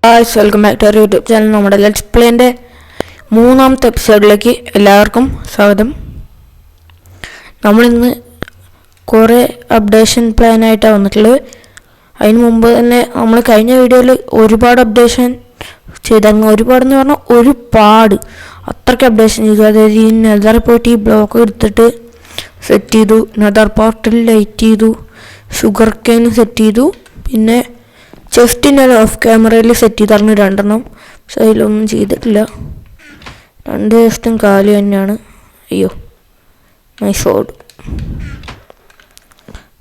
Welcome back to YouTube channel. നമ്മുടെ let's പ്ലേൻ്റെ മൂന്നാമത്തെ എപ്പിസോഡിലേക്ക് എല്ലാവർക്കും സ്വാഗതം. നമ്മളിന്ന് കുറേ അപ്ഡേഷൻ പ്ലാനായിട്ടാണ് വന്നിട്ടുള്ളത്. അതിന് മുമ്പ് തന്നെ നമ്മൾ കഴിഞ്ഞ വീഡിയോയിൽ ഒരുപാട് അപ്ഡേഷൻ ചെയ്തായിരുന്നു. ഒരുപാടെന്ന് പറഞ്ഞാൽ ഒരുപാട് അത്രയ്ക്ക് അപ്ഡേഷൻ ചെയ്തു. അതായത് ഈ നെതർ പോയിട്ട് ഈ ബ്ലോക്ക് എടുത്തിട്ട് സെറ്റ് ചെയ്തു, നെതർ പോർട്ടിൽ ലൈറ്റ് ചെയ്തു, ഷുഗർ കെയിൻ സെറ്റ് ചെയ്തു, പിന്നെ ചെസ്റ്റിൻ്റെ ഓഫ് ക്യാമറയിൽ സെറ്റ് ചെയ്തിരുന്നു 2 പക്ഷെ അതിലൊന്നും ചെയ്തിട്ടില്ല. 2 ചെസ്റ്റും കാല് തന്നെയാണ്. അയ്യോ മൈ സോഡ്.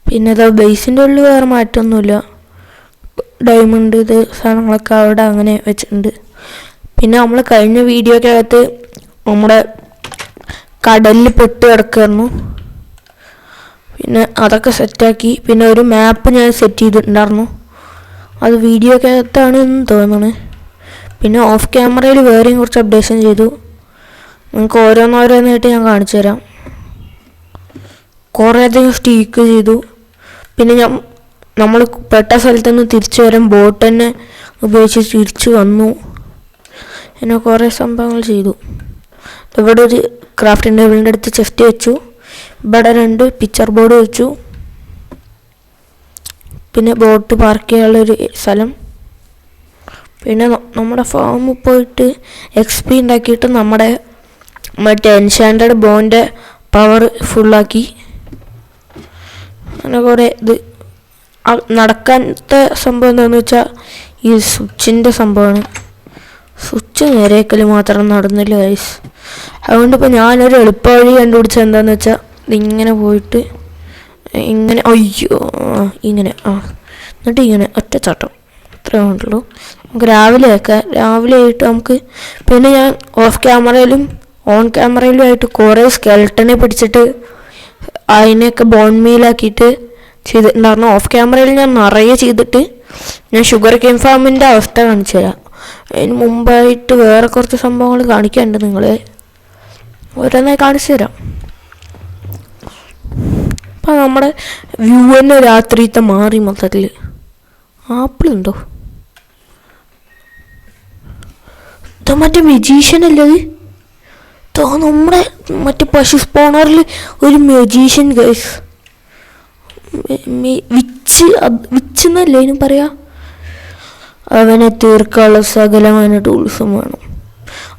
പിന്നെ അത് ബേസിൻ്റെ ഉള്ളിൽ വേറെ മാറ്റമൊന്നുമില്ല. ഡയമണ്ട് ഇത് സാധനങ്ങളൊക്കെ അവിടെ അങ്ങനെ വെച്ചിട്ടുണ്ട്. പിന്നെ നമ്മൾ കഴിഞ്ഞ വീഡിയോക്കകത്ത് നമ്മുടെ കടലിൽ പെട്ട് കിടക്കുമായിരുന്നു. പിന്നെ അതൊക്കെ സെറ്റാക്കി. പിന്നെ ഒരു മാപ്പ് ഞാൻ സെറ്റ് ചെയ്തിട്ടുണ്ടായിരുന്നു. അത് വീഡിയോക്കകത്താണ് എന്ന് തോന്നുന്നു. പിന്നെ ഓഫ് ക്യാമറയിൽ വേറെയും കുറച്ച് അപ്ഡേഷൻ ചെയ്തു. നിങ്ങൾക്ക് ഓരോന്നോരോന്നായിട്ട് ഞാൻ കാണിച്ചു തരാം. കുറേയധികം സ്റ്റീക്ക് ചെയ്തു. പിന്നെ നമ്മൾ പെട്ട സ്ഥലത്ത് നിന്ന് തിരിച്ചു വരാൻ ബോട്ട് തന്നെ ഉപയോഗിച്ച് തിരിച്ചു വന്നു. പിന്നെ കുറേ സംഭവങ്ങൾ ചെയ്തു. ഇവിടെ ഒരു ക്രാഫ്റ്റിംഗ് ടേബിളിൻ്റെ അടുത്ത് ചെസ്റ്റ് വെച്ചു. ഇവിടെ 2 പിക്ചർ ബോർഡ് വെച്ചു. പിന്നെ ബോട്ട് പാർക്ക് ചെയ്യാനുള്ളൊരു സ്ഥലം. പിന്നെ നമ്മുടെ ഫാമിൽ പോയിട്ട് XP ഉണ്ടാക്കിയിട്ട് നമ്മുടെ മറ്റേ എൻഷാൻറ്റഡ് ബോൻ്റെ പവർ ഫുള്ളാക്കി. അങ്ങനെ കുറേ ഇത് നടക്കാത്ത സംഭവം എന്താണെന്ന് വെച്ചാൽ ഈ സ്വിച്ചിൻ്റെ സംഭവമാണ്. സ്വിച്ച് നേരെയാക്കൽ മാത്രം നടന്നില്ല ഗൈസ്. അതുകൊണ്ട് ഇപ്പോൾ ഞാനൊരു എളുപ്പവഴി കണ്ടുപിടിച്ചത് എന്താണെന്ന് വെച്ചാൽ ഇതിങ്ങനെ പോയിട്ട് ഇങ്ങനെ, അയ്യോ ഇങ്ങനെ, എന്നിട്ട് ഇങ്ങനെ ഒറ്റച്ചാട്ടം, അത്രേ ഉള്ളൂ. നമുക്ക് രാവിലെ ആയിട്ട് നമുക്ക്. പിന്നെ ഞാൻ ഓഫ് ക്യാമറയിലും ഓൺ ക്യാമറയിലും ആയിട്ട് കുറേ സ്കെൽട്ടനെ പിടിച്ചിട്ട് അതിനെയൊക്കെ ബോൺ മീലാക്കിയിട്ട് ചെയ്തിട്ടുണ്ടായിരുന്നു. ഓഫ് ക്യാമറയിൽ ഞാൻ നിറയെ ചെയ്തിട്ട് ഞാൻ ഷുഗർ കെയിൻ ഫാമിൻ്റെ അവസ്ഥ കാണിച്ചു തരാം. അതിന് മുമ്പായിട്ട് വേറെ കുറച്ച് സംഭവങ്ങൾ കാണിക്കാനുണ്ട്. നിങ്ങളെ ഓരോന്നായി കാണിച്ചു തരാം. അപ്പം നമ്മുടെ വ്യൂ തന്നെ രാത്രിത്തെ മാറി മൊത്തത്തിൽ. ആപ്പിളുണ്ടോ? ഇത് മറ്റേ മെജീഷ്യൻ അല്ലേ? നമ്മുടെ മറ്റേ പശു സ്പോണറിൽ ഒരു മെജീഷ്യൻ ഗൈസ്. വിച്ച് എന്നല്ലേ അതിന് പറയാ. അവനെ തീർക്കാനുള്ള സകലമായ ടൂൾസും വേണം.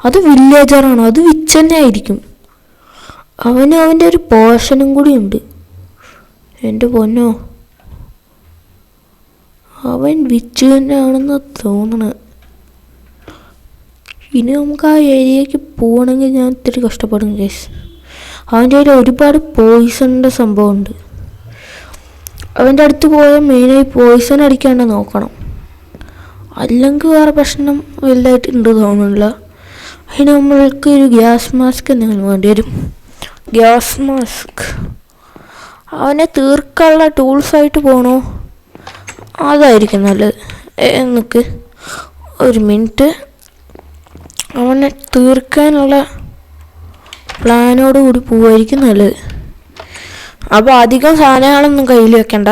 അത് വില്ലേജറാണ്, അത് വിച്ച് തന്നെ ആയിരിക്കും. അവൻ്റെ ഒരു പോർഷനും കൂടി ഉണ്ട്. എൻ്റെ പൊന്നോ, അവൻ വിച്ച് തന്നെയാണെന്ന് തോന്നണത്. ഇനി നമുക്ക് ആ ഏരിയക്ക് പോകണമെങ്കിൽ ഞാൻ ഇത്തിരി കഷ്ടപ്പെടും ഗൈസ്. അവൻ്റെ കയ്യിൽ ഒരുപാട് പോയിസണിൻ്റെ സംഭവമുണ്ട്. അവൻ്റെ അടുത്ത് പോയാൽ മെയിനായി പോയിസൺ അടിക്കാണ്ട് നോക്കണം. അല്ലെങ്കിൽ വേറെ പ്രശ്നം വലുതായിട്ട് ഉണ്ട് തോന്നുന്നില്ല. അതിന് നമ്മൾക്ക് ഒരു ഗ്യാസ് മാസ്ക് എന്തെങ്കിലും വേണ്ടി വരും. ഗ്യാസ് മാസ്ക് അവനെ തീർക്കാനുള്ള ടൂൾസായിട്ട് പോകണോ? അതായിരിക്കും നല്ലത്. എനിക്ക് ഒരു മിനിറ്റ്. അവനെ തീർക്കാനുള്ള പ്ലാനോട് കൂടി പോവായിരിക്കും നല്ലത്. അപ്പോൾ അധികം സാധനങ്ങളൊന്നും കയ്യിൽ വെക്കണ്ട.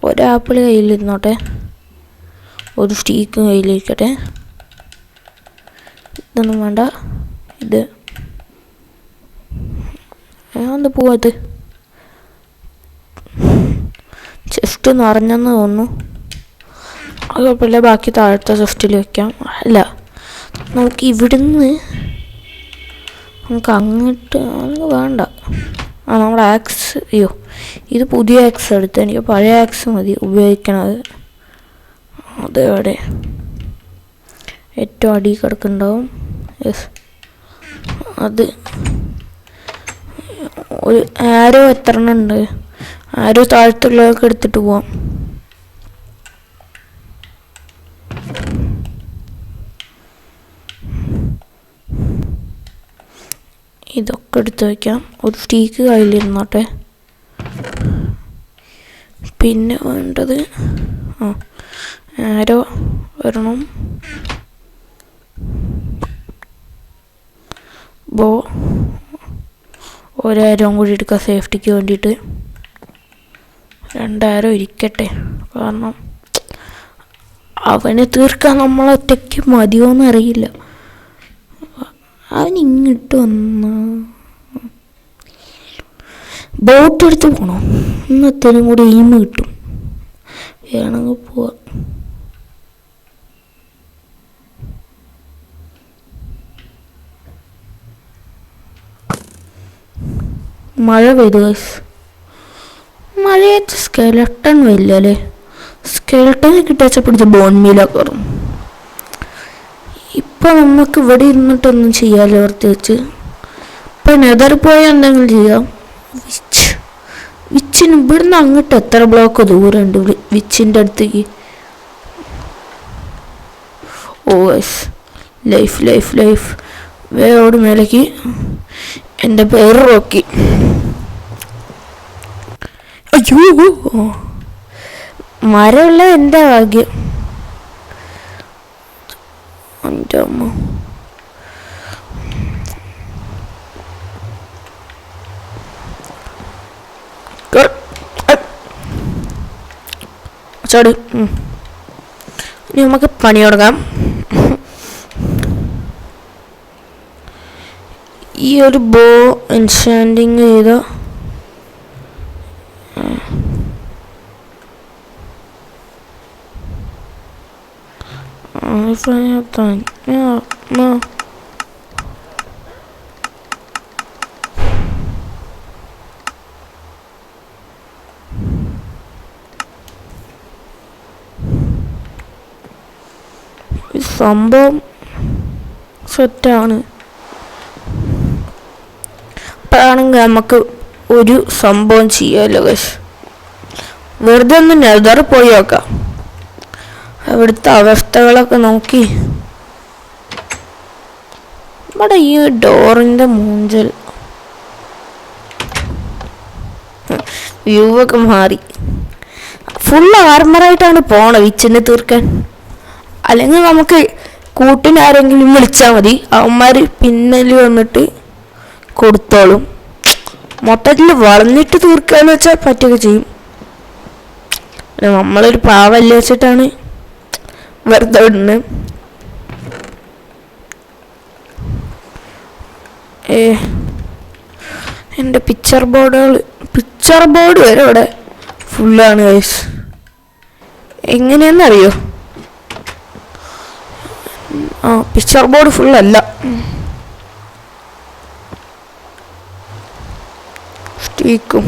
ഒരാപ്പിൾ കയ്യിലിരുന്നോട്ടെ, ഒരു സ്റ്റീക്ക് കയ്യിലിരിക്കട്ടെ. ഇതൊന്നും വേണ്ട. ഇത് ഒന്ന് പോവാത്. ചെസ്റ്റ് നിറഞ്ഞെന്ന് തോന്നുന്നു. അത് കുഴപ്പമില്ല, ബാക്കി താഴത്തെ ചെസ്റ്റിൽ വെക്കാം. അല്ല, നമുക്ക് ഇവിടുന്ന് നമുക്ക് അങ്ങോട്ട് വേണ്ട. നമ്മുടെ ആക്സ്, അയ്യോ ഇത് പുതിയ ആക്സ് എടുത്ത്, എനിക്ക് പഴയ ആക്സ് മതി ഉപയോഗിക്കണത്. അതെവിടെ? ഏറ്റവും അടി കിടക്കുന്നുണ്ടാവും. യെസ്, അത് ഒരു ആരോ എത്ര എണ്ണം ഉണ്ട്. ആരോ താഴത്തുള്ളതൊക്കെ എടുത്തിട്ട് പോവാം. ഇതൊക്കെ എടുത്ത് വയ്ക്കാം. ഒരു സ്റ്റീക്ക് കയ്യിലിരുന്നോട്ടെ. പിന്നെ വേണ്ടത് ആരോ വരണം. ബോ ഒരായിരം കൂടി എടുക്കാം സേഫ്റ്റിക്ക് വേണ്ടിയിട്ട്. രണ്ടായിരം ഇരിക്കട്ടെ, കാരണം അവനെ തീർക്കാൻ നമ്മളൊറ്റയ്ക്ക് മതിയോന്ന് അറിയില്ല. അവൻ ഇങ്ങോട്ട് വന്ന ബോട്ട് എടുത്ത് പോകണോ? ഇന്നത്തേനും കൂടി എയിം കിട്ടും. വേണമെങ്കിൽ പോവാം. മഴ പെയ്തു ഗൈസ്. മഴയത്ത് സ്കെലട്ടൺ വരില്ല അല്ലേ? സ്കെലട്ടനെ കിട്ടിയാച്ച പിടിച്ച ബോൺമീലൊക്കെ കയറും. ഇപ്പം നമുക്ക് ഇവിടെ ഇരുന്നിട്ടൊന്നും ചെയ്യാമല്ലോ പ്രത്യേകിച്ച്. ഇപ്പം നെതർ പോയാൽ എന്തെങ്കിലും ചെയ്യാം. വിച്ചിന് ഇവിടുന്ന് അങ്ങോട്ട് എത്ര ബ്ലോക്ക് ദൂരമുണ്ട് വിച്ചിൻ്റെ അടുത്തേക്ക്? ഓ ഗൈസ്, ലൈഫ് ലൈഫ് ലൈഫ്. വേറോട് മേലേക്ക്. എൻ്റെ പേര് റോക്കി. അയ്യോ, മരമുള്ള എൻ്റെ ഭാഗ്യം. എൻ്റെ അമ്മ. ചാടി. ഇനി നമുക്ക് പണി തുടങ്ങാം. ഈ ഒരു ബോ എൻഷാൻഡിങ് ചെയ്ത സംഭവം സെറ്റാണ്. അപ്പോഴാണെങ്കിൽ നമുക്ക് ഒരു സംഭവം ചെയ്യാമല്ലോ ഗൈസ്. വെറുതെ ഒന്ന് നെതർ പോയി നോക്കാം. അവിടുത്തെ അവസ്ഥകളൊക്കെ നോക്കി. ഇവിടെ ഈ ഡോറിൻ്റെ മൂഞ്ചൽ വ്യൂ ഒക്കെ മാറി. ഫുൾ ആർമറായിട്ടാണ് പോണത് വിച്ചിനെ തീർക്കാൻ. അല്ലെങ്കിൽ നമുക്ക് കൂട്ടിനാരെങ്കിലും വിളിച്ചാൽ മതി, അവന്മാർ പിന്നല് വന്നിട്ട് കൊടുത്തോളും. മൊത്തത്തിൽ വളഞ്ഞിട്ട് തീർക്കാന്ന് വെച്ചാൽ പറ്റുകയൊക്കെ ചെയ്യും. നമ്മളൊരു പാവല്ല വെച്ചിട്ടാണ് വെറുതെ ഇടുന്നത്. എൻ്റെ പിക്ചർ ബോർഡ് വരെ ഇവിടെ ഫുള്ളാണ് ഗൈസ്. എങ്ങനെയാണെന്നറിയോ? പിക്ചർ ബോർഡ് ഫുള്ളല്ല, സ്റ്റീക്കും.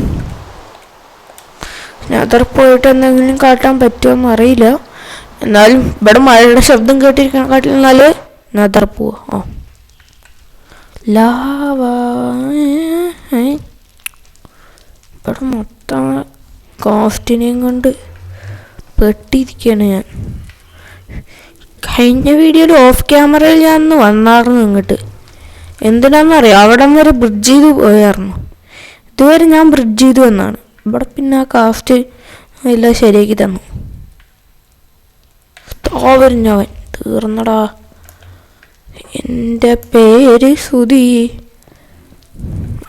നെതർ പോയിട്ട് എന്തെങ്കിലും കാട്ടാൻ പറ്റുമോന്ന് അറിയില്ല. എന്നാലും ഇവിടെ മഴയുടെ ശബ്ദം കേട്ടിരിക്കാട്ടിൽ നല്ല നെതർ പോവാ. ലാവ ഇവിടെ മൊത്തം കോസ്റ്റിനെയും കൊണ്ട് പെട്ടിരിക്കുകയാണ് ഞാൻ. കഴിഞ്ഞ വീഡിയോയിൽ ഓഫ് ക്യാമറയിൽ ഞാൻ ഒന്ന് വന്നായിരുന്നു ഇങ്ങോട്ട്. എന്തിനാണെന്നറിയാം, അവിടം വരെ ബ്രിഡ്ജ് ചെയ്ത് പോയായിരുന്നു. ഇതുവരെ ഞാൻ ബ്രിഡ്ജ് ചെയ്ത് വന്നാണ്. ഇവിടെ പിന്നെ ആ കാസ്റ്റ് എല്ലാം ശരിയാക്കി തന്നു. തോവരിഞ്ഞവൻ തീർന്നടാ. എൻ്റെ പേര് സുധി.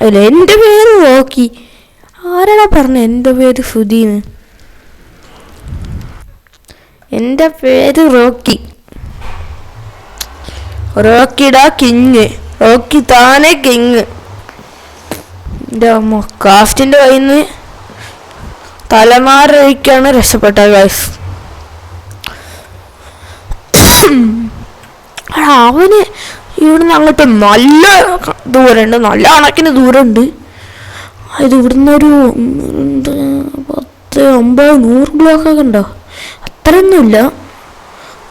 അല്ല, എൻ്റെ പേര് റോക്കി. ആരാടാ പറഞ്ഞ എൻ്റെ പേര് സുധീന്ന്? എൻ്റെ പേര് റോക്കി. റോക്കിടാ കിങ്. റോക്കി താനെ കിങ്. എൻ്റെ അമ്മ കാസ്റ്റിൻ്റെ കയ്യിൽ നിന്ന് തലമാരൊഴിക്കാണ് രക്ഷപ്പെട്ട ഗൈസ്. അവന് ഇവിടുന്ന് അങ്ങോട്ട് നല്ല ദൂരമുണ്ട്, നല്ല കണക്കിന് ദൂരമുണ്ട്. ഇത് ഇവിടുന്ന് ഒരു 10, 50, 100 ബ്ലോക്കൊക്കെ ഉണ്ടോ? അത്രയൊന്നുമില്ല.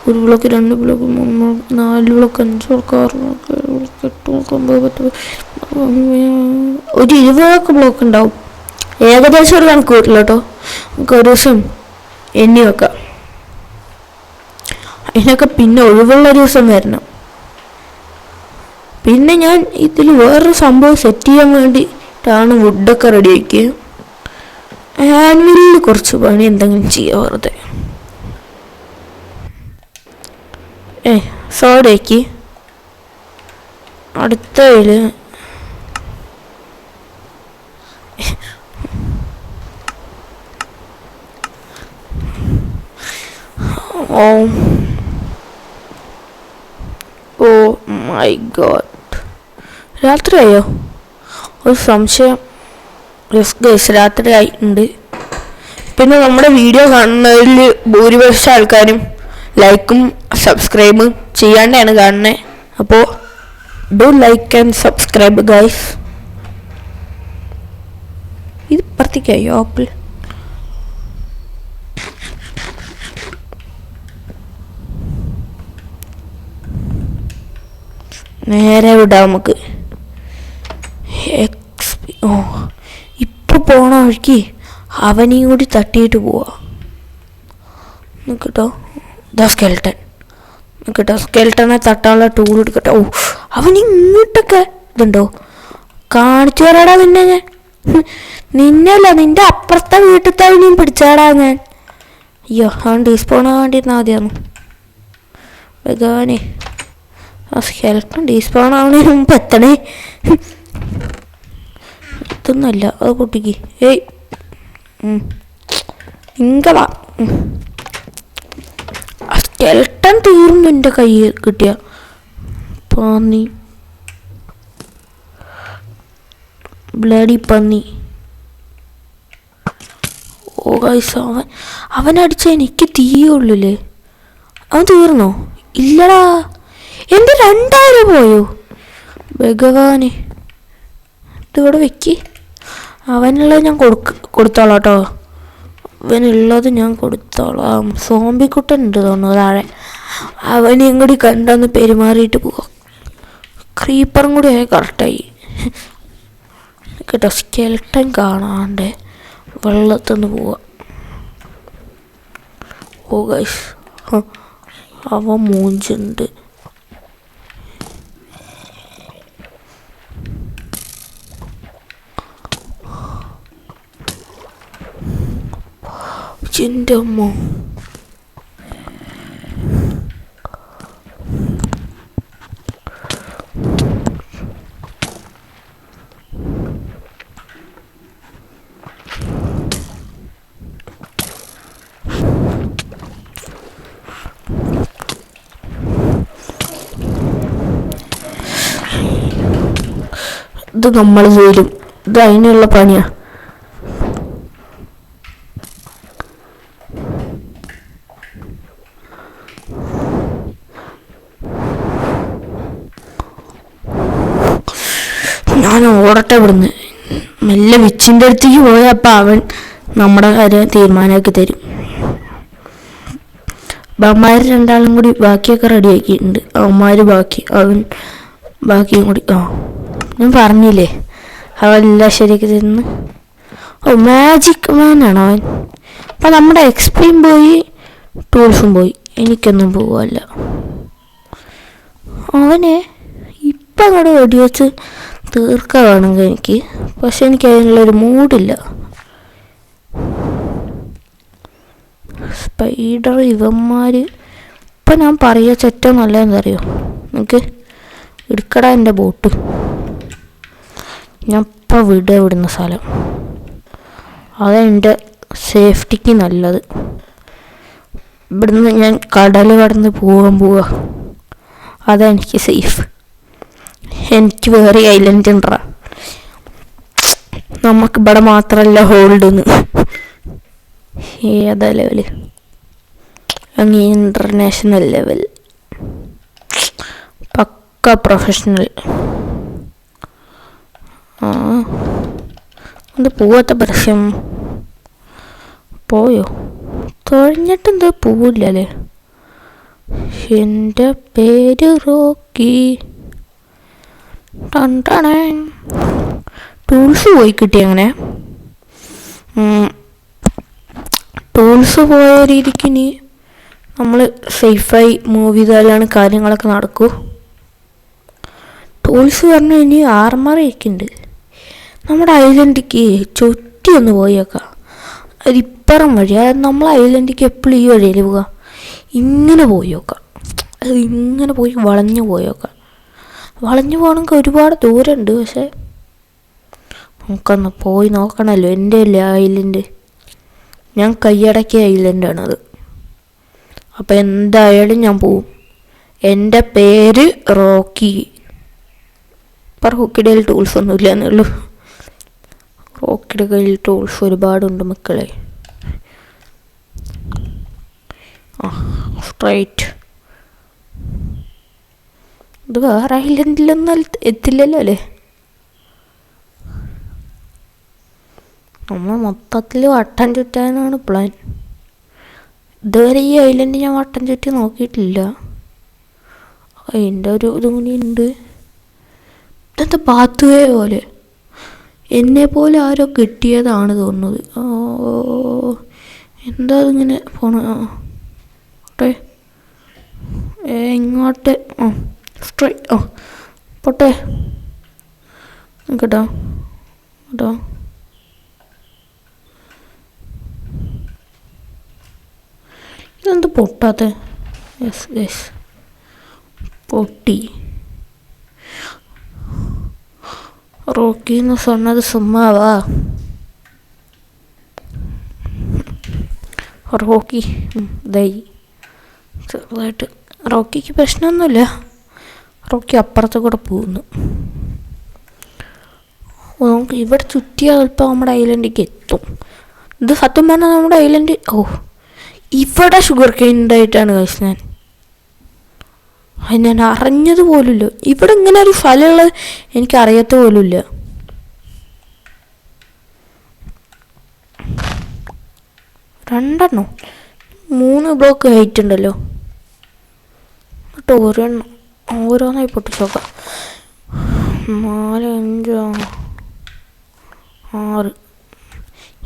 1 block, 2 block, 3 block, 4 block, 5 block, 6 block, 7 block, 8 block, 9, 10, ഒരു 20 ബ്ലോക്ക് ഉണ്ടാവും. ഏകദേശം ഒരു കണക്ക് വരില്ല കേട്ടോ. നമുക്ക് ഒരു ദിവസം എണ്ണി വെക്കാം. അതിനൊക്കെ പിന്നെ ഒഴിവുള്ള ദിവസം വരണം. പിന്നെ ഞാൻ ഇതിൽ വേറൊരു സംഭവം സെറ്റ് ചെയ്യാൻ വേണ്ടിയിട്ടാണ് വുഡൊക്കെ റെഡിയാക്കിയത്. ആൻവിലിൽ കുറച്ച് പണി എന്തെങ്കിലും ചെയ്യാം വെറുതെ. സോഡയ്ക്ക് അടുത്തതിൽ ഓ ഓ മൈ ഗോഡ്, രാത്രിയായോ? ഒരു സംശയം. ഗൈസ് രാത്രി ആയിട്ടുണ്ട്. പിന്നെ നമ്മുടെ വീഡിയോ കാണുന്നതിൽ ഭൂരിപക്ഷം ആൾക്കാരും ലൈക്കും സബ്സ്ക്രൈബും ചെയ്യാണ്ടാണ് കാണുന്നത്. അപ്പോൾ do like and subscribe guys. ഇത് പ്രത്യേകയോ ആപ്പിൾ നേരെ വിടാം നമുക്ക്. ഓ ഇപ്പോൾ പോണ വഴിക്ക് അവനെയും കൂടി തട്ടിയിട്ട് പോവാ. നിൽക്കട്ടോ, ദ സ്കെൽട്ടൻ നിൽക്കട്ടോ, സ്കെൽട്ടനെ തട്ടാനുള്ള ടൂൾ എടുക്കട്ടെ. ഓ അവന് ഇങ്ങോട്ടൊക്കെ ഇതുണ്ടോ? കാണിച്ചു തരാടാ നിന്നെ ഞാൻ. നിന്നല്ല, നിന്റെ അപ്പുറത്തെ വീട്ടിലത്തെ അവനെയും പിടിച്ചാടാ ഞാൻ. അയ്യോ, അവൻ ഡീസ്പോണാൻ വേണ്ടിയിരുന്നാൽ മതിയായിരുന്നു. ഭഗവാനെ, ആ സ്കെൽട്ടൻ ഡീസ്പോൺ ആവണതിന് മുമ്പ് എത്തണേ. എത്തുന്നല്ല അത് കുട്ടിക്ക്. ഏയ് ഇങ്ങളാ സ്കെൽട്ടൻ തീർന്നു എൻ്റെ കയ്യിൽ കിട്ടിയ പന്നി, ബ്ലഡി പന്നി. ഓ ഗൈസ്, അവനടിച്ച എനിക്ക് തീയുള്ളൂല്ലേ? അവൻ തീർന്നോ? ഇല്ലടാ, എൻ്റെ 2000 പോയോ? ഭഗവാനെ, ഇതിവിടെ വെക്ക്. അവനുള്ളത് ഞാൻ കൊടുത്തോളാം കേട്ടോ. അവനുള്ളത് ഞാൻ കൊടുത്തോളാം. സോംബിക്കുട്ടൻ ഉണ്ട് തോന്നുന്നു താഴെ. അവനെയും കൂടി കണ്ടൊന്ന് പെരുമാറിയിട്ട് പോവാം. ക്രീപ്പറും കൂടി ആയി കറക്റ്റായി കേട്ടോ. സ്കെൽട്ടൻ കാണാണ്ട് വെള്ളത്തിന്ന് പോവാം. ഓ ഗൈസ്, അവൻ മൂഞ്ചുണ്ട്. എൻ്റെ അമ്മ, ഇത് നമ്മൾ വരും. ഇത് അതിനുള്ള പണിയാ. ഞാൻ ഓടട്ടെ ഇവിടുന്ന്. മെല്ലെ വിച്ചിൻ്റെ അടുത്തേക്ക് പോയപ്പോൾ അവൻ നമ്മുടെ കാര്യം തീരുമാനമാക്കി തരും. അവന്മാർ രണ്ടാളും കൂടി ബാക്കിയൊക്കെ റെഡിയാക്കിയിട്ടുണ്ട്. അവന്മാർ അവൻ ബാക്കിയും കൂടി. ഞാൻ പറഞ്ഞില്ലേ അവനെല്ലാം ശരിയാക്കി തരുന്നു. ഓ മാജിക് മാനാണ് അവൻ. അപ്പം നമ്മുടെ എക്സ്പിയും പോയി, ടൂൾസും പോയി. എനിക്കൊന്നും പോവല്ല. അവനെ ഇപ്പം അങ്ങോട്ട് വെടിവെച്ച് തീർക്കാൻ വേണമെങ്കിൽ എനിക്ക്, പക്ഷെ എനിക്ക് അതിനുള്ളൊരു മൂഡില്ല. സ്പൈഡർ ഇവന്മാർ ഇപ്പം ഞാൻ പറയുക ഏറ്റവും നല്ലതെന്ന് അറിയോ? എനിക്ക് എടുക്കടാ എൻ്റെ ബോട്ട്. ഞാൻ ഇപ്പം വിടുന്ന സ്ഥലം അതെൻ്റെ സേഫ്റ്റിക്ക് നല്ലത്. ഇവിടുന്ന് ഞാൻ കടൽ കടന്ന് പോവാ. അതെനിക്ക് സേഫ്. എനിക്ക് വേറെ ഐലൻഡ് ഉണ്ടാ. നമുക്ക് ഇവിടെ മാത്രമല്ല ഹോൾഡെന്ന്. ഏതാ ലെവല്? അങ്ങ് ഇൻ്റർനാഷണൽ ലെവൽ, പക്ക പ്രൊഫഷണൽ. എന്ത് പോവാത്ത പ്രശ്നം? പോയോ? തുഴഞ്ഞിട്ടെന്ത് പോവില്ലല്ലേ? എൻ്റെ പേര് റോക്കി. ടൂൾസ് പോയി കിട്ടി. അങ്ങനെ ടൂൾസ് പോയ രീതിക്ക് ഇനി നമ്മൾ സേഫായി മൂവ് ചെയ്താലാണ് കാര്യങ്ങളൊക്കെ നടക്കൂ. ടൂൾസ് പറഞ്ഞാൽ ഇനി ആർമറിയൊക്കെയുണ്ട്. നമ്മുടെ ഐലൻഡിക്ക് ചുറ്റി ഒന്ന് പോയേക്കാം. അതിപ്പുറം വഴി, അതായത് നമ്മളെ ഐലൻഡിക്ക് എപ്പോഴും ഈ വഴിയിൽ പോവുക. ഇങ്ങനെ പോയി നോക്കാം. അത് ഇങ്ങനെ പോയി വളഞ്ഞു പോയി നോക്കാം. വളഞ്ഞു പോകണമെങ്കിൽ ഒരുപാട് ദൂരമുണ്ട്. പക്ഷെ നമുക്കൊന്ന് പോയി നോക്കണമല്ലോ. എൻ്റെ അല്ലേ ഐലൻഡ്, ഞാൻ കൈയടക്കിയ ഐലൻഡാണത്. അപ്പം എന്തായാലും ഞാൻ പോവും. എൻ്റെ പേര് റോക്കി. ഇപ്പം റോക്കിയുടെ കയ്യിൽ ടൂൾസ് ഒന്നുമില്ല എന്നുള്ളൂ. റോക്കിയുടെ കയ്യിൽ ടൂൾസ് ഒരുപാടുണ്ട് മക്കളെ. സ്ട്രൈറ്റ്. ഇത് വേറെ ഐലൻഡിലൊന്നും എത്തില്ലല്ലോ അല്ലേ? നമ്മൾ മൊത്തത്തിൽ വട്ടം ചുറ്റാനാണ് പ്ലാൻ. ഇതുവരെ ഈ ഐലൻഡ് ഞാൻ വട്ടം ചുറ്റി നോക്കിയിട്ടില്ല. അതിൻ്റെ ഒരു ഇതും കൂടി ഉണ്ട്. ഇതെന്താ പാത്തുവേ പോലെ, എന്നെ പോലെ ആരോ കിട്ടിയതാണ് തോന്നുന്നത്. എന്താ ഇങ്ങനെ പോണ? ഇങ്ങോട്ട് പോട്ടെ കേട്ടോ കേട്ടോ. ഇതെന്ത് പൊട്ടാത്ത? യെസ് യെസ്, പൊട്ടി. റോക്കിന്ന് சொன்னது சும்மாவா? റോക്കി ദൈ ചെറുതായിട്ട്. റോക്കിക്ക് പ്രശ്നമൊന്നുമില്ല. റോക്കി അപ്പുറത്ത് കൂടെ പോകുന്നു. നമുക്ക് ഇവിടെ ചുറ്റിയാൽ ചിലപ്പോൾ നമ്മുടെ ഐലൻഡിലേക്ക് എത്തും. ഇത് സത്യം പറഞ്ഞാൽ നമ്മുടെ ഐലൻഡ്. ഇവിടെ ഷുഗർ കെയിൻ ഉണ്ടായിട്ടാണ് കഴിച്ചത്. ഞാൻ അറിഞ്ഞത് പോലുമില്ല. ഇവിടെ ഇങ്ങനെ ഒരു സ്ഥലമുള്ളത് എനിക്കറിയാത്ത പോലുമില്ല. രണ്ടെണ്ണോ 3 ബ്ലോക്ക് ഹൈറ്റ് ഉണ്ടല്ലോ. എന്നിട്ട് ഓരോന്നായി പൊട്ടിച്ചോക്കാം. 4 5 6.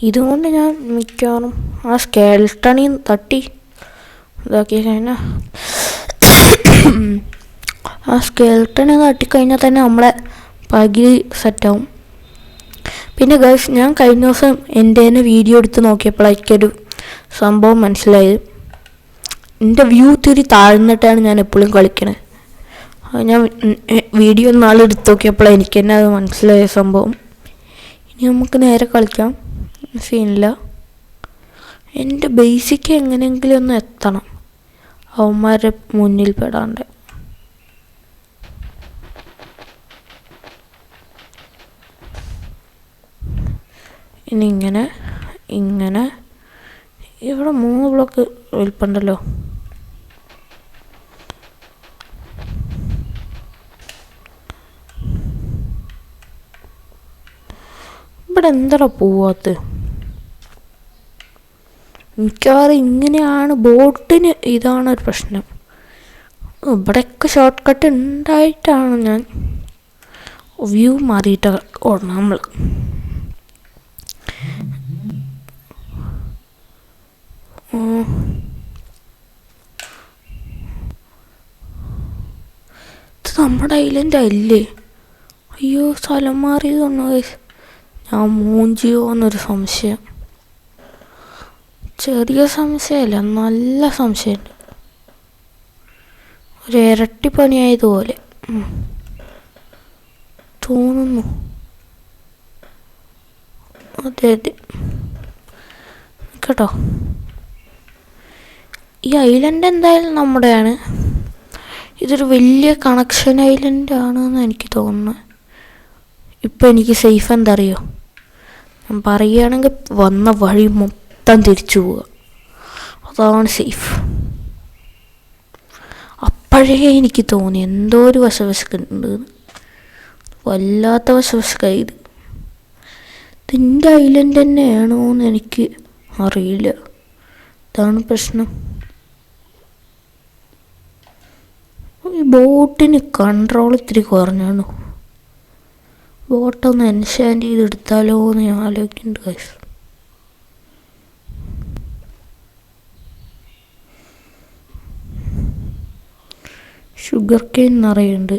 ഇതുകൊണ്ട് ഞാൻ മിക്കവാറും ആ സ്കെൽട്ടണിൽ തട്ടി ഇതാക്കി കഴിഞ്ഞാൽ, ആ സ്കെൽട്ടനെ തട്ടിക്കഴിഞ്ഞാൽ തന്നെ നമ്മളെ പകുതി സെറ്റാവും. പിന്നെ ഗൈസ്, ഞാൻ കഴിഞ്ഞ ദിവസം എൻ്റെ തന്നെ വീഡിയോ എടുത്ത് നോക്കിയപ്പോഴേക്കൊരു സംഭവം മനസ്സിലായത്. എൻ്റെ വ്യൂ തിരി താഴ്ന്നിട്ടാണ് ഞാൻ എപ്പോഴും കളിക്കണത്. ഞാൻ വീഡിയോ നാളെ എടുത്ത് നോക്കിയപ്പോഴാണ് എനിക്ക് തന്നെ അത് മനസ്സിലായ സംഭവം. ഇനി നമുക്ക് നേരെ കളിക്കാം, സീനില്ല. എൻ്റെ ബേസിക്ക് എങ്ങനെയെങ്കിലും ഒന്ന് എത്തണം, അവന്മാരെ മുന്നിൽ പെടാണ്ട്. ഇനി ഇങ്ങനെ ഇങ്ങനെ ഇവിടെ 3 ബ്ലോക്ക് വലിപ്പുണ്ടല്ലോ. ഇവിടെ എന്താ പോവാത്ത? മിക്കവാറും ഇങ്ങനെയാണ് ബോട്ടിന്. ഇതാണ് ഒരു പ്രശ്നം. ഇവിടെയൊക്കെ ഷോർട്ട് കട്ട് ഉണ്ടായിട്ടാണ് ഞാൻ വ്യൂ മാറിയിട്ട് ഓടണം നമ്മൾ. ഇത് നമ്മുടെ ഐലൻഡ് അല്ലേ? അയ്യോ, സ്ഥലം മാറിയതൊന്നു. ഞാൻ മൂഞ്ചിയോ എന്നൊരു സംശയം. ചെറിയ സംശയമല്ല, നല്ല സംശയമുണ്ട്. ഒരു ഇരട്ടിപ്പണിയായതുപോലെ തോന്നുന്നു. അതെ അതെ കേട്ടോ. ഈ ഐലൻഡ് എന്തായാലും നമ്മുടെയാണ്. ഇതൊരു വലിയ കണക്ഷൻ ഐലൻഡ് ആണെന്ന് എനിക്ക് തോന്നുന്നു. ഇപ്പം എനിക്ക് സേഫ് എന്താ അറിയോ? ഞാൻ പറയുകയാണെങ്കിൽ വന്ന വഴി മൊത്തം തിരിച്ചു പോവുക, അതാണ് സേഫ്. അപ്പോഴേ എനിക്ക് തോന്നി എന്തോ ഒരു വശവശക്കുണ്ട്, വല്ലാത്ത വശവശക്കായത്. ഇതിൻ്റെ ഐലൻഡ് തന്നെയാണോ എന്ന് എനിക്ക് അറിയില്ല. ഇതാണ് പ്രശ്നം. ഈ ബോട്ടിന് കൺട്രോൾ ഇത്തിരി കുറഞ്ഞാണ്. ബോട്ടൊന്ന് എൻഷാൻഡ് ചെയ്തെടുത്താലോ എന്ന് ഞാൻ ആലോചിക്കുന്നുണ്ട് ഗൈസ്. Sugar cane നിറയുണ്ട്.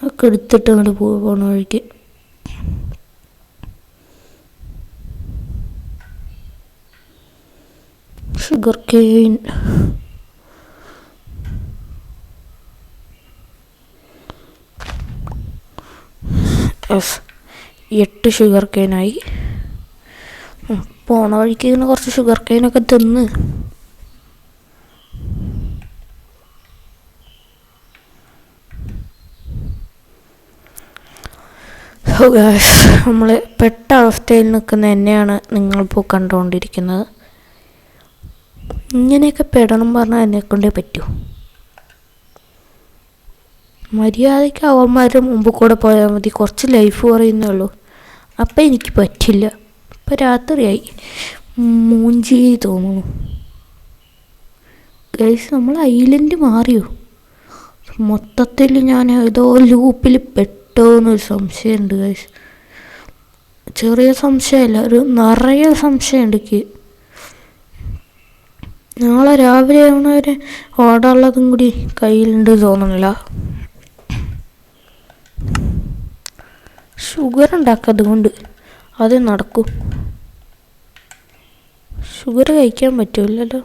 അതൊക്കെ എടുത്തിട്ട് അങ്ങോട്ട് പോണ വഴിക്ക് ഷുഗർ കെയിൻ. യെസ്, 8 ഷുഗർ കെയിനായി. പോണ വഴിക്ക് ഇങ്ങനെ കുറച്ച് ഷുഗർ കെയിനൊക്കെ തിന്ന് നമ്മൾ പെട്ട അവസ്ഥയിൽ നിൽക്കുന്ന എന്നെയാണ് നിങ്ങളിപ്പോൾ കണ്ടുകൊണ്ടിരിക്കുന്നത്. ഇങ്ങനെയൊക്കെ പെടണം പറഞ്ഞാൽ എന്നെക്കൊണ്ടേ പറ്റൂ. മര്യാദയ്ക്ക് അവന്മാരുടെ മുമ്പ് കൂടെ പോയാൽ മതി, കുറച്ച് ലൈഫ് പറയുന്നേ ഉള്ളൂ. അപ്പം എനിക്ക് പറ്റില്ല. ഇപ്പം രാത്രിയായി, മൂഞ്ചി തോന്നുന്നു. ഗൈസ്, നമ്മൾ ഐലൻഡ് മാറിയോ? മൊത്തത്തിൽ ഞാൻ ഏതോ ലൂപ്പിൽ പെട്ടോ എന്നൊരു സംശയമുണ്ട് ഗൈസ്. ചെറിയ സംശയമല്ല, ഒരു നിറയെ സംശയമുണ്ട് എനിക്ക്. നാളെ രാവിലെ ആവണവരെ ഓടാനുള്ളതും കൂടി കയ്യിലുണ്ട് തോന്നണില്ല. ഷുഗർ ഉണ്ടാക്കാത്തത് കൊണ്ട് അത് നടക്കൂ. ഷുഗർ കഴിക്കാൻ പറ്റൂലല്ലോ.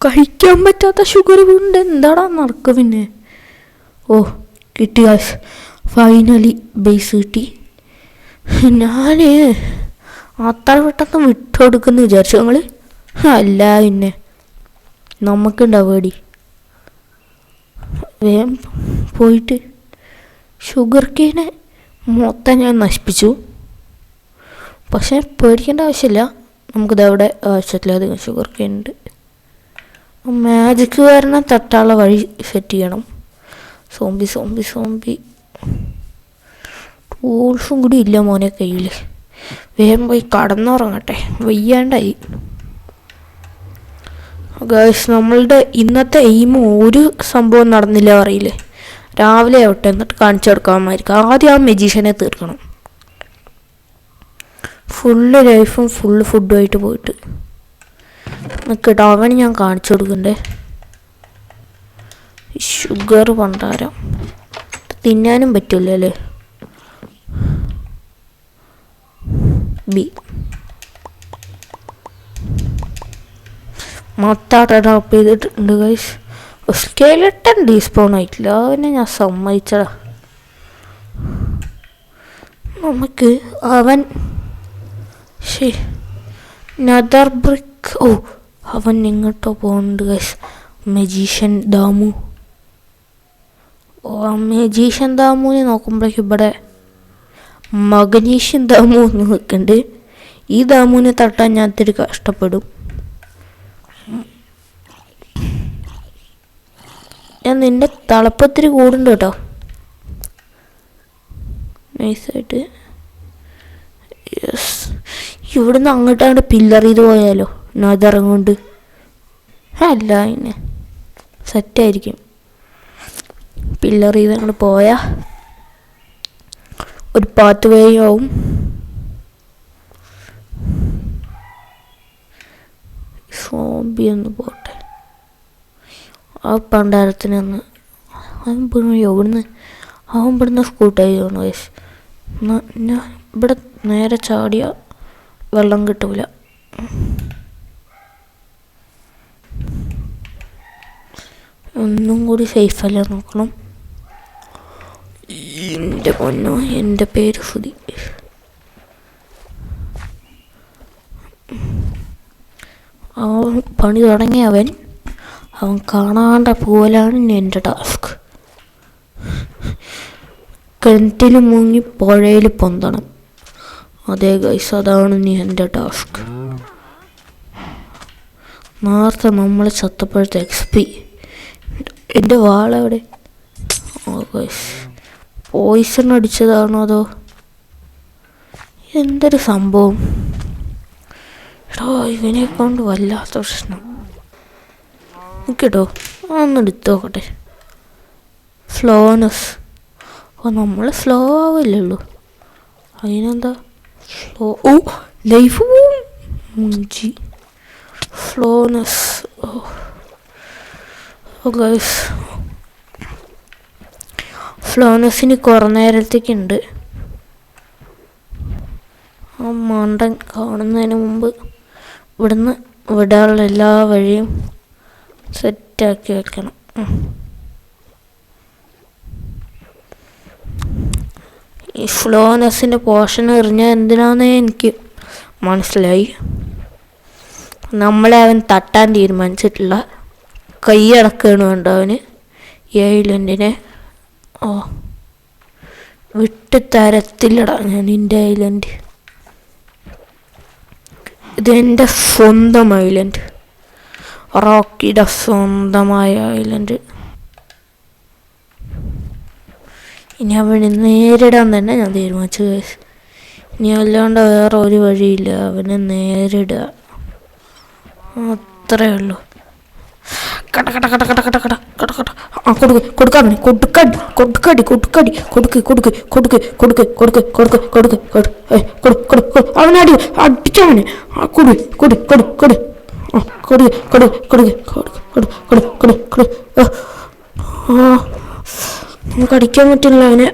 കഴിക്കാൻ പറ്റാത്ത ഷുഗർ കൊണ്ട് എന്താടാ നടക്കുക പിന്നെ? ഓ കിട്ടി ഗൈസ്, ഫൈനലി ബേസ് കിട്ടി. ഞാൻ അത്ര പെട്ടെന്ന് വിട്ടുകൊടുക്കുന്നു വിചാരിച്ചു നിങ്ങൾ? അല്ല, പിന്നെ നമുക്കുണ്ടാവും പേടി. വേഗം പോയിട്ട് ഷുഗർ കെയിനെ മൊത്തം ഞാൻ നശിപ്പിച്ചു. പക്ഷെ പേടിക്കേണ്ട ആവശ്യമില്ല, നമുക്കിതവിടെ ആവശ്യത്തിലധികം ഷുഗർ കെയിൻ ഉണ്ട്. മാജിക് കാരണം തട്ടാനുള്ള വഴി സെറ്റ് ചെയ്യണം. സോംബി സോംബി സോംബി ടൂൾസും കൂടി ഇല്ല മോനെ കയ്യിൽ. വേഗം പോയി കടന്നുറങ്ങട്ടെ, വയ്യാണ്ടായി. ഗൈസ്, നമ്മളുടെ ഇന്നത്തെ എയിം ഒരു സംഭവം നടന്നില്ല പറയില്ലേ, രാവിലെ ആവട്ടെ എന്നിട്ട് കാണിച്ചു കൊടുക്കാമായിരിക്കും. ആദ്യം ആ മെജീഷ്യനെ തീർക്കണം. ഫുള്ള് ലൈഫും ഫുള്ള് ഫുഡുമായിട്ട് പോയിട്ട് നിൽക്കട്ടോ, അവന് ഞാൻ കാണിച്ചു കൊടുക്കണ്ടേ. ഷുഗർ പണ്ടാരം തിന്നാനും പറ്റില്ല അല്ലേ. ബി മൊത്തം ഡ്രോപ്പ് ചെയ്തിട്ടുണ്ട് ഗൈസ്. സ്കെലട്ടൻ ഡീസ്പോൺ ആയിട്ടില്ല, അവനെ ഞാൻ സമ്മതിച്ചടാ. നമുക്ക് അവൻ നദർ ബ്രിക്ക്. ഓ, അവൻ ഇങ്ങോട്ടോ പോകുന്നുണ്ട് ഗൈസ്. മജീഷ്യൻ ദാമു. ഓ, മജീഷ്യൻ ദാമുവിനെ നോക്കുമ്പോഴേക്കും ഇവിടെ മഗ്നീഷ്യൻ ദാമു എന്ന് നിൽക്കുന്നുണ്ട്. ഈ ദാമുവിനെ തട്ടാൻ ഞാൻ ഇത്തിരി കഷ്ടപ്പെടും. ഞാൻ നിന്റെ തളപ്പത്തിരി കൂടുണ്ട് കേട്ടോ. നൈസായിട്ട്. യെസ്, ഇവിടുന്ന് അങ്ങോട്ടാണ്ട് പില്ലർ ചെയ്ത് പോയാലോ നദറങ്ങോണ്ട്. അല്ല, പിന്നെ സെറ്റായിരിക്കും. പില്ലർ ചെയ്ത് അങ്ങോട്ട് പോയാൽ ഒരു പാത്ത് വേ ആവും. സോംബി ഒന്ന് പോട്ടെ. ആ പണ്ടാരത്തിനൊന്ന് അവൻ ഇവിടുന്ന് സ്കൂട്ടായി തോന്നു വയസ്സ്. ഞാൻ ഇവിടെ നേരെ ചാടിയ വെള്ളം കിട്ടൂല. ഒന്നും കൂടി സേഫല്ല നോക്കണം. എൻ്റെ പൊന്നോ, എൻ്റെ പേര് സുധി. അവൻ പണി തുടങ്ങിയവൻ കാണാണ്ട പോലാണ് എൻ്റെ ടാസ്ക്. കിണറ്റിൽ മുങ്ങി പുഴയിൽ പൊന്തണം. അതേ ഗൈസ്, അതാണ് നീ എൻ്റെ ടാസ്ക്. നേരത്തെ നമ്മൾ ചത്തപ്പോഴത്തെ XP. എൻ്റെ വാളെവിടെ? ഓ ഗൈസ്, പോയിസൺ അടിച്ചതാണോ അതോ എന്തൊരു സംഭവം? എടോ, ഇവനെ കൊണ്ട് വല്ലാത്ത പ്രശ്നം. കേട്ടോ, ഒന്ന് എടുത്തു നോക്കട്ടെ. സ്ലോനെസ്. ഓ, നമ്മൾ സ്ലോ ആവില്ലല്ലോ, അതിനെന്താ സ്ലോ? ഓ, ലൈഫ് മുഞ്ചി. സ്ലോനെസ്. ഓ ഗൈസ്, സ്ലോനെസ്സിന് കുറേ നേരത്തേക്കുണ്ട്. ആ മണ്ടൻ കാണുന്നതിന് മുമ്പ് ഇവിടുന്ന് വിടാനുള്ള എല്ലാ വഴിയും സെറ്റാക്കി വെക്കണം. ഈ സ്ലോനെസ്സിൻ്റെ പോർഷൻ എറിഞ്ഞാൽ എന്തിനാന്നേ എനിക്ക് മനസ്സിലായി. നമ്മളെ അവൻ തട്ടാൻ തീരുമാനിച്ചിട്ടില്ല, കൈയടക്കുകയാണ് വേണ്ട അവന് ഈ ഐലൻഡിനെ. ഓ, വിട്ട് തരത്തില്ലടാ ഞാൻ നിൻ്റെ ഐലൻഡ്. ഇതെൻ്റെ സ്വന്തം ഐലൻഡ്, റോക്കിയുടെ സ്വന്തമായ ഐലൻഡ്. ഇനി അവനെ നേരിടാൻ തന്നെ ഞാൻ തീരുമാനിച്ചു. ഇനി അല്ലാണ്ട് വേറെ ഒരു വഴിയില്ല, അവനെ നേരിടുക, അത്രേ ഉള്ളൂ. കട കട കട കട കട കട കട കട ആ കൊടുക്കാൻ കൊടുക്കടി കൊടുക്കടി കൊടുക്കടി കൊടുക്ക് കൊടുക്ക് കൊടുക്ക് കൊടുക്ക് കൊടുക്ക് കൊടുക്ക് കൊടുക്ക് കൊടു കൊടു കൊടു അവനടി അടിച്ചവനെ കൊടു കൊടു കൊടു കൊടു കൊടു കൊടു കൊടു കൊടു കൊടു കൊടു കൊടു നമുക്ക് അടിക്കാൻ പറ്റില്ല അവനെ.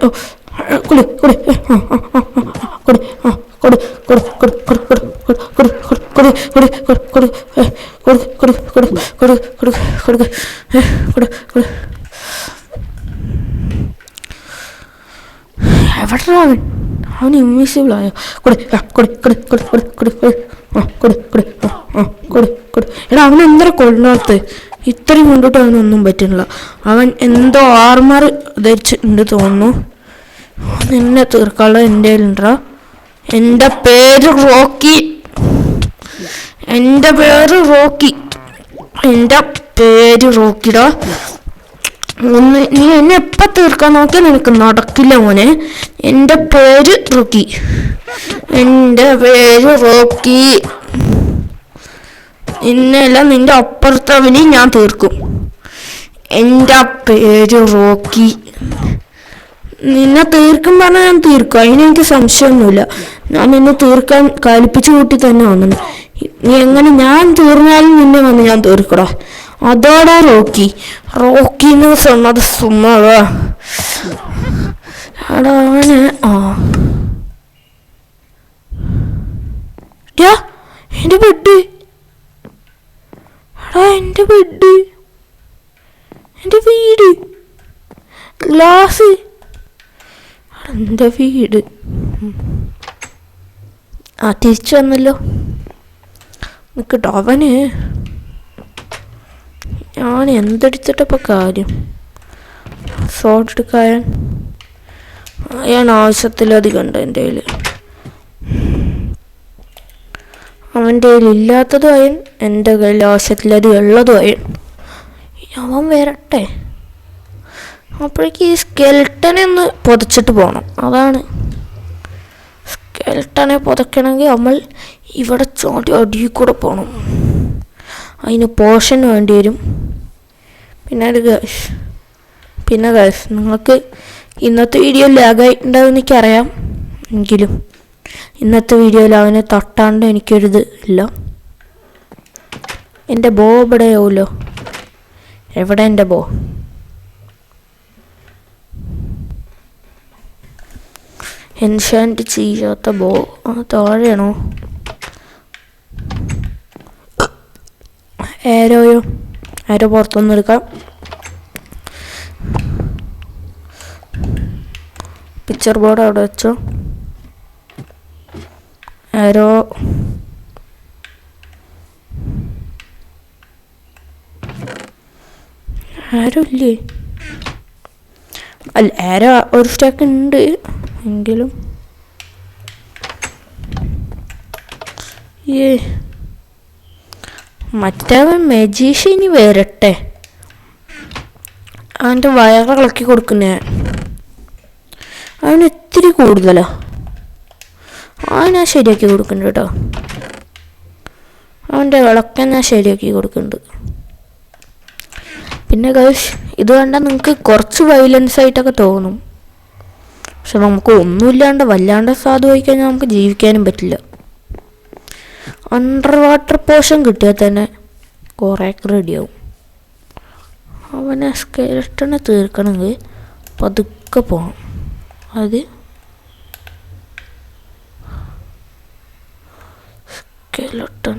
കുടി കുടി കൊടു കൊടു കൊടു കൊടു കൊടു കൊടു കൊടു കൊടു കൊടു കൊടു കൊടു കൊടു കൊടു കൊടു കൊടു കൊടു കൊടു കൊടു കൊടു. എവിടെ അവൻ ഇൻവിസിബിൾ ആയോ? കൊടു കൊടു കൊടു കൊടു കൊടു കൊടു കൊടു കൊടു കൊടു കൊടു കൊടു. എടാ അവൻ എന്തര കൊള്ളാത്ത, ഇത്രയും കൊണ്ടിട്ട് അവനൊന്നും പറ്റുന്നില്ല. അവൻ എന്തോ ആർമർ ധരിച്ചിട്ടുണ്ട് തോന്നുന്നു. നിന്നെ തീർക്കാനുള്ള എൻ്റെ കയ്യിലുണ്ടാ. എൻ്റെ പേര് റോക്കി, എൻ്റെ പേര് റോക്കി, എൻ്റെ പേര് റോക്കിടാ. ഒന്ന് നീ എന്നെ എപ്പം തീർക്കാൻ നോക്കിയാൽ നിനക്ക് നടക്കില്ല മോനെ. എൻ്റെ പേര് റോക്കി, എൻ്റെ പേര് റോക്കി. ഇന്നല്ല നിൻ്റെ അപ്പുറത്തവനെ ഞാൻ തീർക്കും. എൻ്റെ പേര് റോക്കി. നിന്നെ തീർക്കും പറഞ്ഞാൽ ഞാൻ തീർക്കും, അതിനെനിക്ക് സംശയമൊന്നുമില്ല. ഞാൻ നിന്നെ തീർക്കാൻ കൽപ്പിച്ചു കൂട്ടി തന്നെ വന്നത്. നീ എങ്ങനെ ഞാൻ തീർന്നാലും നിന്നെ വന്ന് ഞാൻ തീർക്കടാ. അതോടാ റോക്കി. റോക്കി എന്ന് சொன்னது സുമ്മാവാ. എടാ അവന് എൻ്റെ ബെഡ്, എടാ എൻ്റെ ബെഡ്, എൻ്റെ വീട്, ഗ്ലാസ്, എൻ്റെ വീട്. തിരിച്ചു വന്നല്ലോ. നിൽക്കട്ടോ അവന് ഞാൻ എന്തെടുത്തിട്ടപ്പോൾ കാര്യം. സോഡ് എടുക്കാൻ അയാൾ ആവശ്യത്തിലധികം ഉണ്ട് എൻ്റെ കയ്യിൽ. അവൻ്റെ കയ്യിൽ ഇല്ലാത്തതും അയൻ, എൻ്റെ കയ്യിൽ ആവശ്യത്തിലധികം ഉള്ളതും അയൻ. അവൻ വരട്ടെ, അപ്പോഴേക്ക് ഈ സ്കെൽട്ടനെ ഒന്ന് പൊതച്ചിട്ട് പോകണം. അതാണ്, സ്കെൽട്ടനെ പുതയ്ക്കണമെങ്കിൽ നമ്മൾ ഇവിടെ ചാടി അടിയിൽ കൂടെ പോകണം. അതിന് പോഷൻ വേണ്ടി വരും. പിന്നെ ഗൈസ് നിങ്ങൾക്ക് ഇന്നത്തെ വീഡിയോ ലാഗായിട്ടുണ്ടാവും എനിക്കറിയാം. എങ്കിലും ഇന്നത്തെ വീഡിയോയിൽ അവനെ തട്ടാണ്ട് എനിക്കൊരിത് ഇല്ല. എൻ്റെ ബോ ഇവിടെയാവുമല്ലോ. എവിടെ എൻ്റെ ബോ? എൻഷാൻറ്റ് ചെയ്യാത്ത ബോ താഴെയാണോ? ആരോ പുറത്തൊന്നും എടുക്കാം. പിക്ചർ ബോർഡ് അവിടെ വെച്ചോ. ആരോ ഇല്ലേ? അല്ല, ആരോ ഒരു സ്റ്റാക്ക് ഉണ്ട് എങ്കിലും. മറ്റവൻ മജീഷ്യനി വരട്ടെ. അവൻ്റെ വയറിളക്കി കൊടുക്കുന്നേ അവന് ഇത്തിരി കൂടുതലാ. ഞാൻ ശരിയാക്കി കൊടുക്കുന്നുണ്ട് കേട്ടോ. അവൻ്റെ വിളക്കം ഞാൻ ശരിയാക്കി കൊടുക്കുന്നുണ്ട്. പിന്നെ ഗൈസ് ഇത് കണ്ടാൽ നിങ്ങൾക്ക് കുറച്ച് വയലൻസ് ആയിട്ടൊക്കെ തോന്നും. പക്ഷെ നമുക്ക് ഒന്നുമില്ലാണ്ട് വല്ലാണ്ട് സാധുവായി കഴിഞ്ഞാൽ നമുക്ക് ജീവിക്കാനും പറ്റില്ല. അണ്ടർ വാട്ടർ പോഷൻ കിട്ടിയാൽ തന്നെ കുറേയൊക്കെ റെഡിയാവും. അവനെ സ്കെൽട്ടനെ തീർക്കണമെങ്കിൽ പതുക്കെ പോകണം. അത് സ്കെൽട്ടൻ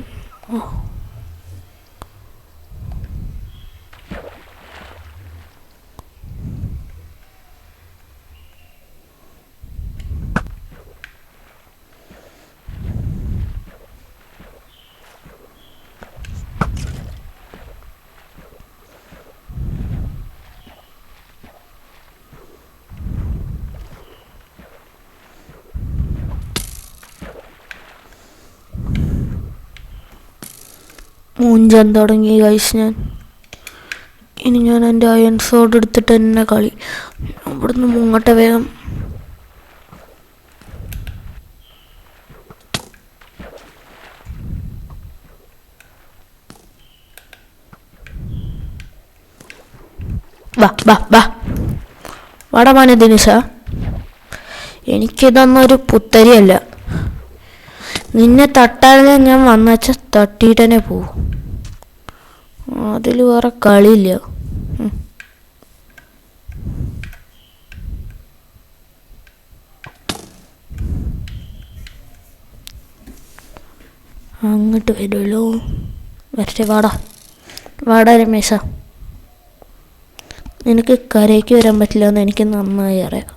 മൂഞ്ചാൻ തുടങ്ങി ഗൈസ് ഞാൻ. ഇനി ഞാൻ എൻ്റെ അയൺ സോഡ് എടുത്തിട്ട് തന്നെ കളി. അവിടുന്ന് മുങ്ങട്ടെ വേഗം. വാടാ മോനെ ദിനിഷ, എനിക്കിതൊന്നൊരു പുത്തരിയല്ല. നിന്നെ തട്ടാതെ ഞാൻ വന്നച്ച തട്ടിയിട്ട് തന്നെ പോവും. അതിൽ വേറെ കളിയില്ല. അങ്ങോട്ട് വരുമല്ലോ. വരട്ടെ. വാടാ രമേശ. നിനക്ക് കരയ്ക്ക് വരാൻ പറ്റില്ല എന്ന് എനിക്ക് നന്നായി അറിയാം.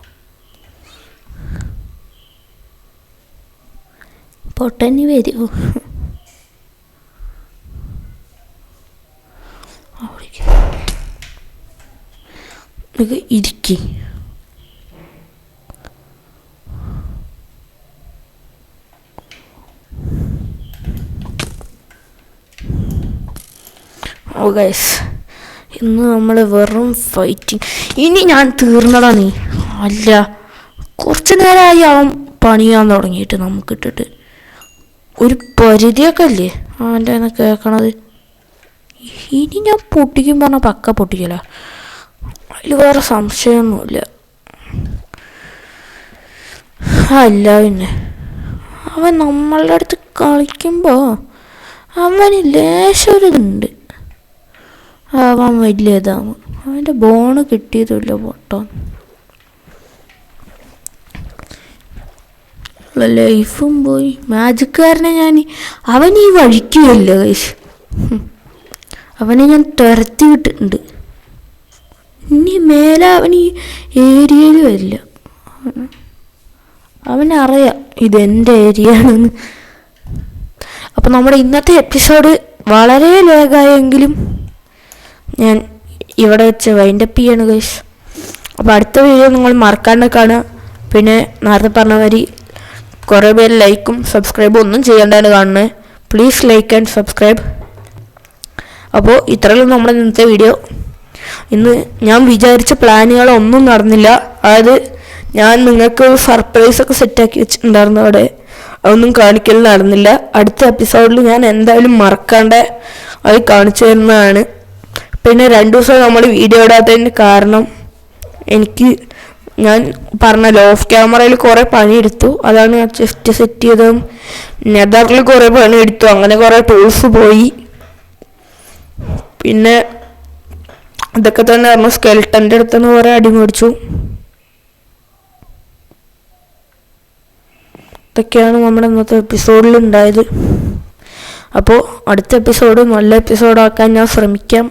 പൊട്ടനി വരുമോ? അവിടേക്ക് ഇരിക്കി. ഓ ഗൈസ്, ഇന്ന് നമ്മൾ വെറും ഫൈറ്റിങ്. ഇനി ഞാൻ തീർന്നടാ നീ. അല്ല, കുറച്ച് നേരമായി അവൻ പണിയാൻ തുടങ്ങിയിട്ട് നമുക്കിട്ടിട്ട്. ഒരു പരിധിയൊക്കെ അല്ലേ അവൻ്റെ എന്ന് കേൾക്കണത്. ഇനി ഞാൻ പൊട്ടിക്കും പറഞ്ഞാൽ പക്ക പൊട്ടിക്കല. അതിൽ വേറെ സംശയമൊന്നുമില്ല. അല്ല പിന്നെ അവൻ നമ്മളുടെ അടുത്ത് കളിക്കുമ്പോൾ അവന് ലേശൊരിതുണ്ട്. അവൻ വലിയതാണ്. അവൻ്റെ ബോണ് കിട്ടിയതുമില്ല പൊട്ടോ. ലൈഫും പോയി. മാജിക്കാരനെ അവൻ ഈ വഴിക്കുമല്ല ഗൈസ്. അവനെ ഞാൻ തുരത്തി വിട്ടിട്ടുണ്ട്. ഇനി മേലെ അവൻ ഈ ഏരിയയിൽ വരില്ല. അവനറിയാം ഇതെൻ്റെ ഏരിയ ആണെന്ന്. അപ്പം നമ്മുടെ ഇന്നത്തെ എപ്പിസോഡ് വളരെ ലേഗായെങ്കിലും ഞാൻ ഇവിടെ വെച്ച് വൈൻഡപ്പ് ചെയ്യാണ് ഗൈസ്. അപ്പോൾ അടുത്ത വീഡിയോ നിങ്ങൾ മറക്കാണ്ട് കാണുക. പിന്നെ നേരത്തെ പറഞ്ഞ മാതിരി കുറേ പേര് ലൈക്കും സബ്സ്ക്രൈബും ഒന്നും ചെയ്യേണ്ടതാണ് കാണുന്നത്. Please like and subscribe. അപ്പോൾ ഇത്രയും നമ്മുടെ ഇന്നത്തെ വീഡിയോ. ഇന്ന് ഞാൻ വിചാരിച്ച പ്ലാനുകളൊന്നും നടന്നില്ല. അതായത് ഞാൻ നിങ്ങൾക്ക് സർപ്രൈസൊക്കെ സെറ്റാക്കി വെച്ചിട്ടുണ്ടായിരുന്നു അവിടെ. അതൊന്നും കാണിക്കൽ നടന്നില്ല. അടുത്ത എപ്പിസോഡിൽ ഞാൻ എന്തായാലും മറക്കാണ്ട് അത് കാണിച്ചു തരുന്നതാണ്. പിന്നെ 2 ദിവസം നമ്മൾ വീഡിയോ ഇടാത്തതിൻ്റെ കാരണം ഞാൻ പറഞ്ഞല്ലോ, ഓഫ് ക്യാമറയിൽ കുറേ പണിയെടുത്തു. അതാണ് ഞാൻ ചെസ്റ്റ് സെറ്റ് ചെയ്തതും. നെതറിൽ കുറേ പണിയെടുത്തു. അങ്ങനെ കുറേ ടൂൾസ് പോയി. പിന്നെ ഇതൊക്കെ തന്നെ പറഞ്ഞു. സ്കെൽട്ടൻ്റെ അടുത്തുനിന്ന് കുറേ അടി മേടിച്ചു. ഇതൊക്കെയാണ് നമ്മുടെ ഇന്നത്തെ എപ്പിസോഡിൽ ഉണ്ടായത്. അപ്പോൾ അടുത്ത എപ്പിസോഡ് നല്ല എപ്പിസോഡാക്കാൻ ഞാൻ ശ്രമിക്കാം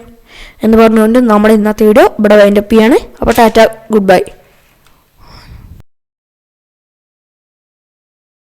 എന്ന് പറഞ്ഞുകൊണ്ട് നമ്മുടെ ഇന്നത്തെ വീഡിയോ ഇവിടെ വൈൻഡപ്പ് ചെയ്യാണ്. അപ്പോൾ ടാറ്റ, ഗുഡ് ബൈ.